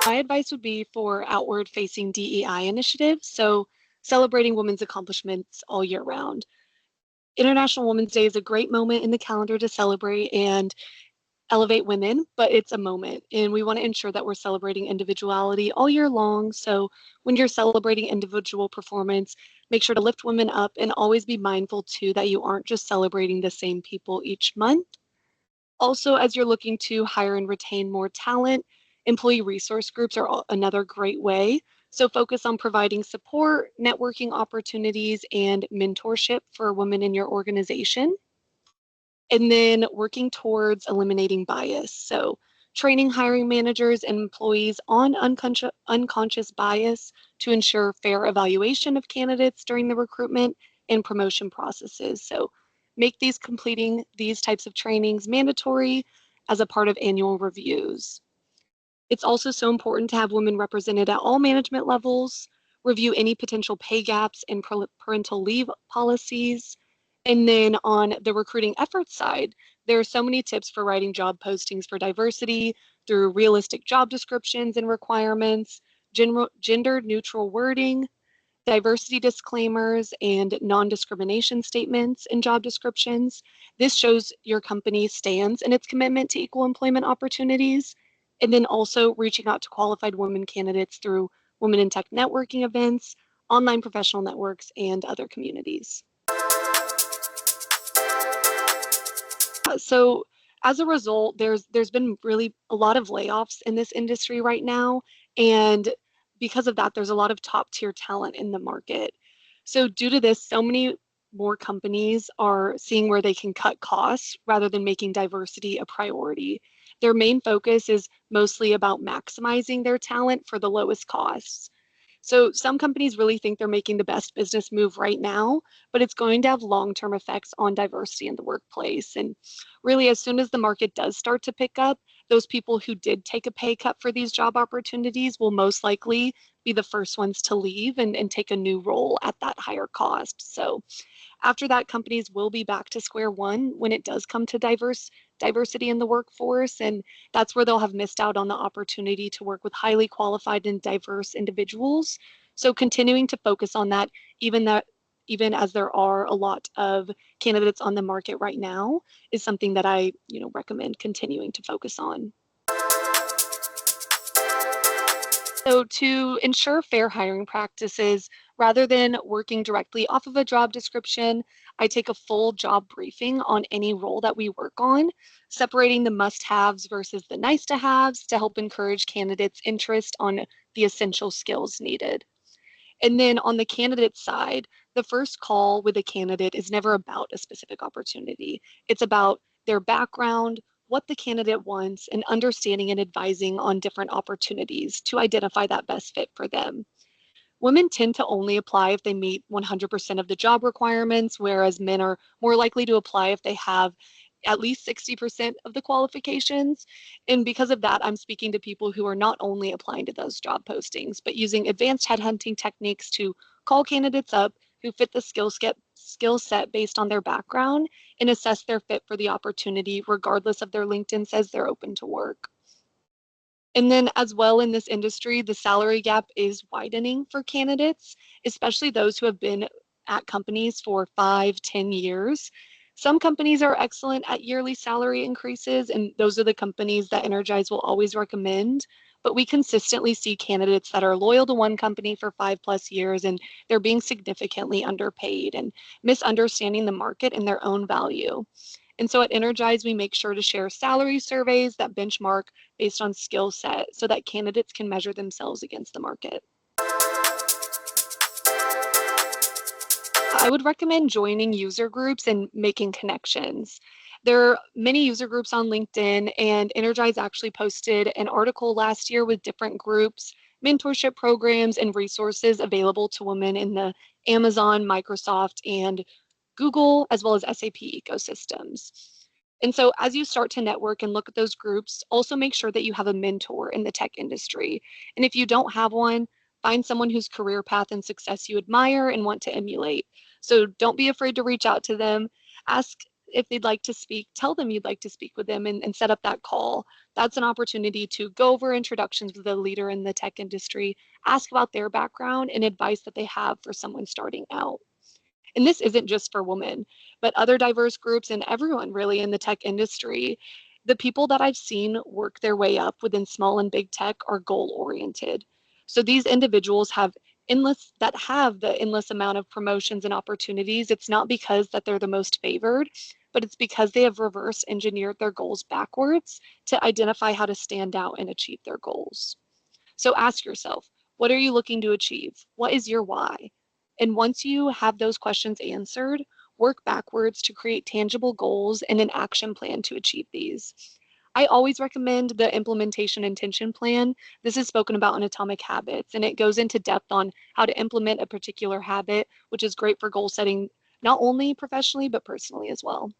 My advice would be for outward-facing DEI initiatives, so celebrating women's accomplishments all year round. International Women's Day is a great moment in the calendar to celebrate and elevate women, but it's a moment, and we want to ensure that we're celebrating individuality all year long. So when you're celebrating individual performance, make sure to lift women up and always be mindful too that you aren't just celebrating the same people each month. Also, as you're looking to hire and retain more talent, employee resource groups are another great way. So focus on providing support, networking opportunities, and mentorship for women in your organization. And then working towards eliminating bias. So training hiring managers and employees on unconscious bias to ensure fair evaluation of candidates during the recruitment and promotion processes. So make these completing these types of trainings mandatory as a part of annual reviews. It's also so important to have women represented at all management levels, review any potential pay gaps in parental leave policies. And then on the recruiting efforts side, there are so many tips for writing job postings for diversity through realistic job descriptions and requirements, gender neutral wording, diversity disclaimers, and non-discrimination statements in job descriptions. This shows your company stands in its commitment to equal employment opportunities, and then also reaching out to qualified women candidates through Women in Tech networking events, online professional networks, and other communities. So as a result, there's been really a lot of layoffs in this industry right now, and because of that, there's a lot of top tier talent in the market. So due to this, so many more companies are seeing where they can cut costs rather than making diversity a priority. Their main focus is mostly about maximizing their talent for the lowest costs. So some companies really think they're making the best business move right now, but it's going to have long-term effects on diversity in the workplace. And really, as soon as the market does start to pick up, those people who did take a pay cut for these job opportunities will most likely be the first ones to leave and take a new role at that higher cost. So after that, companies will be back to square one when it does come to diversity in the workforce, and that's where they'll have missed out on the opportunity to work with highly qualified and diverse individuals. So continuing to focus on that, even as there are a lot of candidates on the market right now, is something that I recommend continuing to focus on. So to ensure fair hiring practices, rather than working directly off of a job description, I take a full job briefing on any role that we work on, separating the must-haves versus the nice-to-haves to help encourage candidates' interest on the essential skills needed. And then on the candidate side, the first call with a candidate is never about a specific opportunity. It's about their background, what the candidate wants, and understanding and advising on different opportunities to identify that best fit for them. Women tend to only apply if they meet 100% of the job requirements, whereas men are more likely to apply if they have at least 60% of the qualifications. And because of that, I'm speaking to people who are not only applying to those job postings, but using advanced headhunting techniques to call candidates up who fit the skill set based on their background and assess their fit for the opportunity, regardless of their LinkedIn says they're open to work. And then as well in this industry, the salary gap is widening for candidates, especially those who have been at companies for 5, 10 years. Some companies are excellent at yearly salary increases, and those are the companies that Energize will always recommend. But we consistently see candidates that are loyal to one company for 5+ years, and they're being significantly underpaid and misunderstanding the market and their own value. And so at Energize, we make sure to share salary surveys that benchmark based on skill set so that candidates can measure themselves against the market. I would recommend joining user groups and making connections. There are many user groups on LinkedIn, and Energize actually posted an article last year with different groups, mentorship programs, and resources available to women in the Amazon, Microsoft, and Google, as well as SAP ecosystems. And so as you start to network and look at those groups, also make sure that you have a mentor in the tech industry. And if you don't have one, find someone whose career path and success you admire and want to emulate. So don't be afraid to reach out to them. Ask if they'd like to speak, tell them you'd like to speak with them and set up that call. That's an opportunity to go over introductions with a leader in the tech industry, ask about their background and advice that they have for someone starting out. And this isn't just for women, but other diverse groups and everyone really in the tech industry. The people that I've seen work their way up within small and big tech are goal oriented. So these individuals have the endless amount of promotions and opportunities. It's not because that they're the most favored, but it's because they have reverse engineered their goals backwards to identify how to stand out and achieve their goals. So ask yourself, what are you looking to achieve? What is your why? And once you have those questions answered, work backwards to create tangible goals and an action plan to achieve these. I always recommend the implementation intention plan. This is spoken about in Atomic Habits, and it goes into depth on how to implement a particular habit, which is great for goal setting, not only professionally, but personally as well.